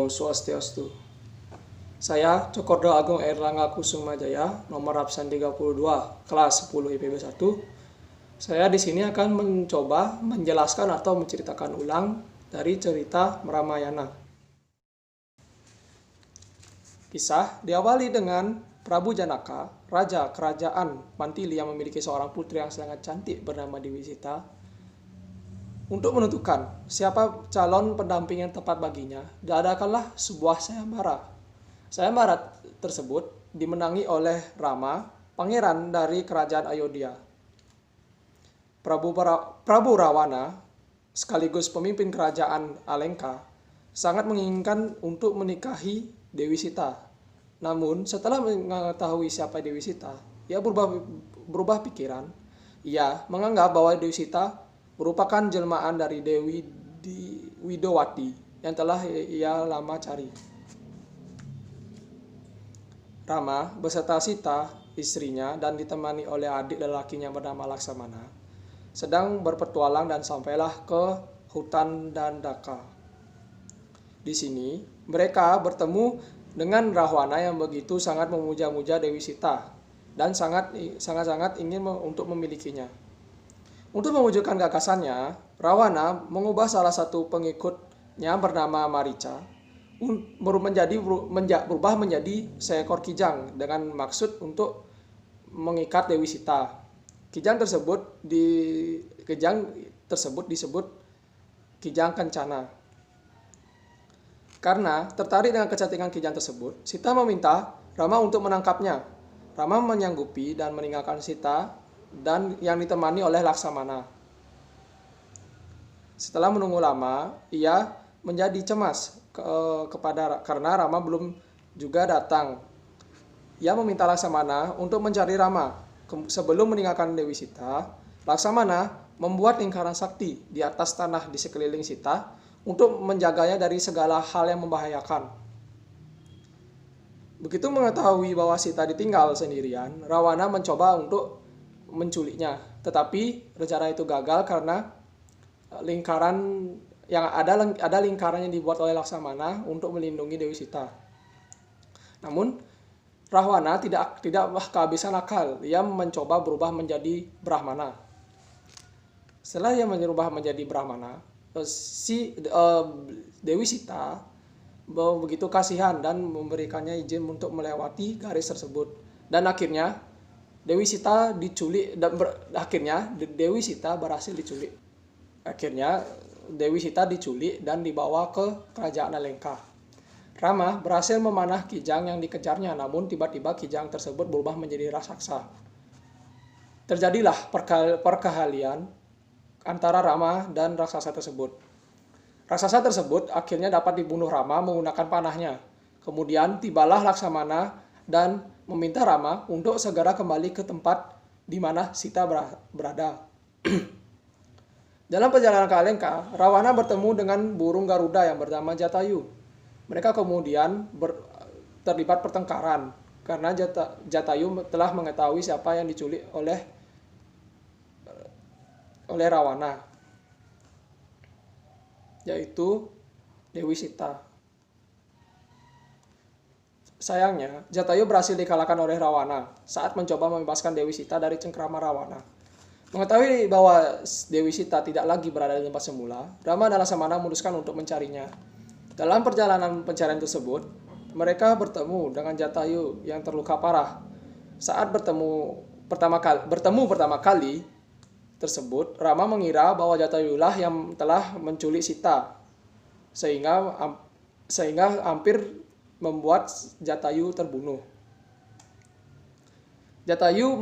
Namo Swastiastu. Saya Cokordo Agung Erlangga Kusumajaya, nomor absen 32, kelas 10 IPB 1. Saya di sini akan mencoba menjelaskan atau menceritakan ulang dari cerita Ramayana. Kisah diawali dengan Prabu Janaka, raja kerajaan Mantili yang memiliki seorang putri yang sangat cantik bernama Dewi Sita. Untuk menentukan siapa calon pendamping yang tepat baginya, diadakanlah sebuah sayembara. Sayembara tersebut dimenangi oleh Rama, pangeran dari kerajaan Ayodhya. Prabu Rawana, sekaligus pemimpin kerajaan Alengka, sangat menginginkan untuk menikahi Dewi Sita. Namun, setelah mengetahui siapa Dewi Sita, ia berubah pikiran. Ia menganggap bahwa Dewi Sita merupakan jelmaan dari Dewi Widowati yang telah ia lama cari. Rama beserta Sita, istrinya, dan ditemani oleh adik lelakinya bernama Laksamana, sedang berpetualang dan sampailah ke hutan Dandaka. Di sini, mereka bertemu dengan Rahwana yang begitu sangat memuja-muja Dewi Sita dan sangat-sangat ingin untuk memilikinya. Untuk mewujudkan gagasannya, Rawana mengubah salah satu pengikutnya bernama Marica berubah menjadi seekor kijang dengan maksud untuk mengikat Dewi Sita. Kijang tersebut disebut Kijang Kencana. Karena tertarik dengan kecantikan kijang tersebut, Sita meminta Rama untuk menangkapnya. Rama menyanggupi dan meninggalkan Sita dan yang ditemani oleh Laksamana. Setelah menunggu lama, ia menjadi cemas karena Rama belum juga datang. Ia meminta Laksamana untuk mencari Rama. Sebelum meninggalkan Dewi Sita, Laksamana membuat lingkaran sakti di atas tanah di sekeliling Sita untuk menjaganya dari segala hal yang membahayakan. Begitu mengetahui bahwa Sita ditinggal sendirian, Rawana mencoba untuk menculiknya, tetapi rencana itu gagal karena ada lingkaran yang dibuat oleh Laksamana untuk melindungi Dewi Sita. Namun Rahwana tidak kehabisan akal. Ia mencoba berubah menjadi Brahmana. Setelah ia berubah menjadi Brahmana, Dewi Sita begitu kasihan dan memberikannya izin untuk melewati garis tersebut. Dan akhirnya Dewi Sita berhasil diculik. Akhirnya Dewi Sita diculik dan dibawa ke kerajaan Alengka. Rama berhasil memanah kijang yang dikejarnya, namun tiba-tiba kijang tersebut berubah menjadi raksasa. Terjadilah perkelahian antara Rama dan raksasa tersebut. Raksasa tersebut akhirnya dapat dibunuh Rama menggunakan panahnya. Kemudian tibalah Laksamana dan meminta Rama untuk segera kembali ke tempat di mana Sita berada. Dalam perjalanan ke Alengka, Rawana bertemu dengan burung Garuda yang bernama Jatayu. Mereka kemudian terlibat pertengkaran karena Jatayu telah mengetahui siapa yang diculik oleh Rawana, yaitu Dewi Sita. Sayangnya, Jatayu berhasil dikalahkan oleh Rawana saat mencoba membebaskan Dewi Sita dari cengkrama Rawana. Mengetahui bahwa Dewi Sita tidak lagi berada di tempat semula, Rama dan Laksamana memutuskan untuk mencarinya. Dalam perjalanan pencarian tersebut, mereka bertemu dengan Jatayu yang terluka parah. Saat bertemu pertama kali tersebut, Rama mengira bahwa Jatayulah yang telah menculik Sita, sehingga hampir membuat Jatayu terbunuh. Jatayu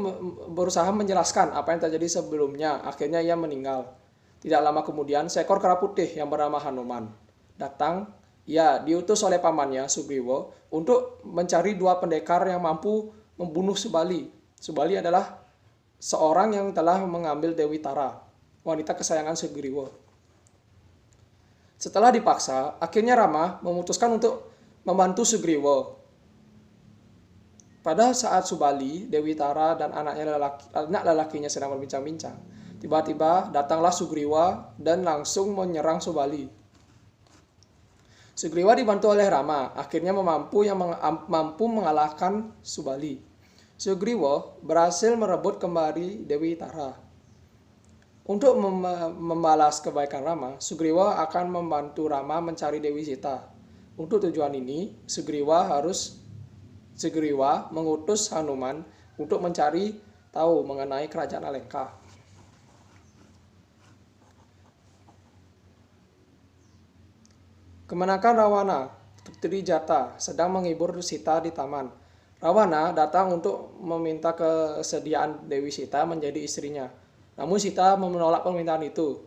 berusaha menjelaskan apa yang terjadi sebelumnya. Akhirnya ia meninggal. Tidak lama kemudian, seekor kera putih yang bernama Hanuman datang. Ia diutus oleh pamannya Sugriwa untuk mencari dua pendekar yang mampu membunuh Subali. Subali adalah seorang yang telah mengambil Dewi Tara, wanita kesayangan Sugriwa. Setelah dipaksa, akhirnya Rama memutuskan untuk membantu Sugriwa. Pada saat Subali, Dewi Tara, dan anak lelakinya sedang berbincang-bincang, tiba-tiba datanglah Sugriwa dan langsung menyerang Subali. Sugriwa dibantu oleh Rama, akhirnya mampu mengalahkan Subali. Sugriwa berhasil merebut kembali Dewi Tara. Untuk membalas kebaikan Rama, Sugriwa akan membantu Rama mencari Dewi Sita. Untuk tujuan ini, Sugriwa mengutus Hanuman untuk mencari tahu mengenai kerajaan Alengka. Kemenakan Rawana, Trijata sedang menghibur Sita di taman. Rawana datang untuk meminta kesediaan Dewi Sita menjadi istrinya. Namun Sita menolak permintaan itu.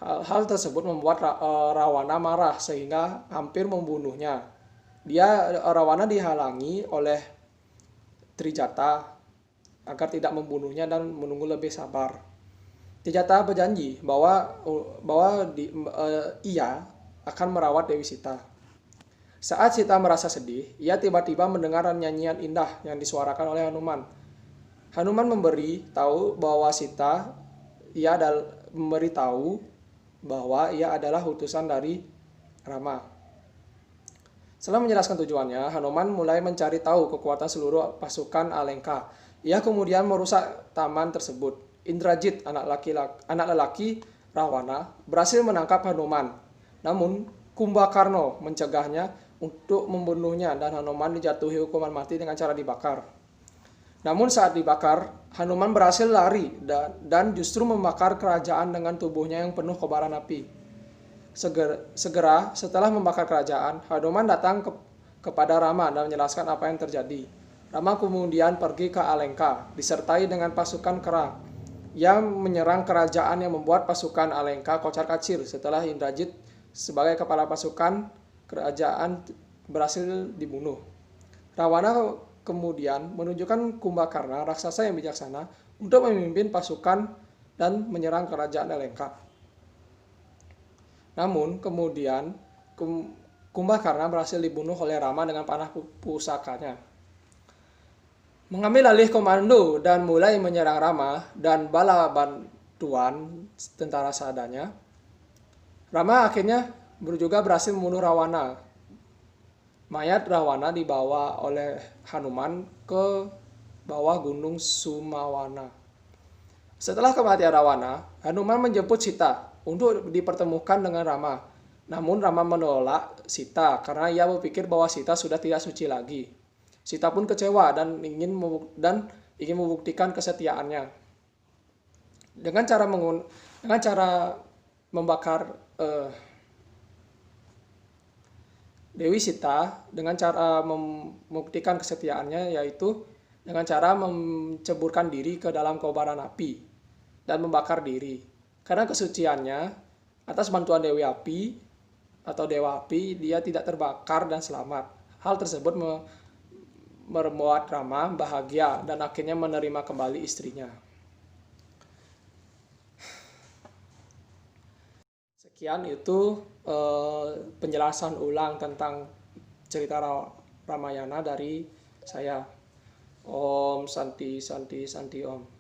Hal tersebut membuat Rawana marah sehingga hampir membunuhnya. Rawana dihalangi oleh Trijata agar tidak membunuhnya dan menunggu lebih sabar. Trijata berjanji bahwa ia akan merawat Dewi Sita. Saat Sita merasa sedih, ia tiba-tiba mendengar nyanyian indah yang disuarakan oleh Hanuman. Hanuman memberitahu bahwa ia adalah utusan dari Rama. Setelah menjelaskan tujuannya, Hanuman mulai mencari tahu kekuatan seluruh pasukan Alengka. Ia kemudian merusak taman tersebut. Indrajit, anak lelaki Rawana, berhasil menangkap Hanuman. Namun, Kumbakarna mencegahnya untuk membunuhnya dan Hanuman dijatuhi hukuman mati dengan cara dibakar. Namun saat dibakar, Hanuman berhasil lari dan justru membakar kerajaan dengan tubuhnya yang penuh kobaran api. Segera setelah membakar kerajaan, Hanuman datang kepada Rama dan menjelaskan apa yang terjadi. Rama kemudian pergi ke Alengka disertai dengan pasukan kera yang menyerang kerajaan yang membuat pasukan Alengka kocar-kacir setelah Indrajit sebagai kepala pasukan kerajaan berhasil dibunuh. Rawana kemudian menunjukkan Kumbakarna, raksasa yang bijaksana, untuk memimpin pasukan dan menyerang kerajaan Alengka. Namun kemudian Kumbakarna berhasil dibunuh oleh Rama dengan panah pusakanya. Mengambil alih komando dan mulai menyerang Rama dan bala bantuan tentara seadanya, Rama akhirnya juga berhasil membunuh Rawana. Mayat Rawana dibawa oleh Hanuman ke bawah gunung Sumawana. Setelah kematian Rawana, Hanuman menjemput Sita untuk dipertemukan dengan Rama. Namun Rama menolak Sita karena ia berpikir bahwa Sita sudah tidak suci lagi. Sita pun kecewa dan ingin membuktikan kesetiaannya. Dengan cara membakar Dewi Sita dengan cara membuktikan kesetiaannya, yaitu dengan cara menceburkan diri ke dalam kobaran api dan membakar diri. Karena kesuciannya, atas bantuan Dewi Api atau Dewa Api, dia tidak terbakar dan selamat. Hal tersebut membuat Rama bahagia dan akhirnya menerima kembali istrinya. Sekian itu penjelasan ulang tentang cerita Ramayana dari saya. Om Santi Santi Santi Om.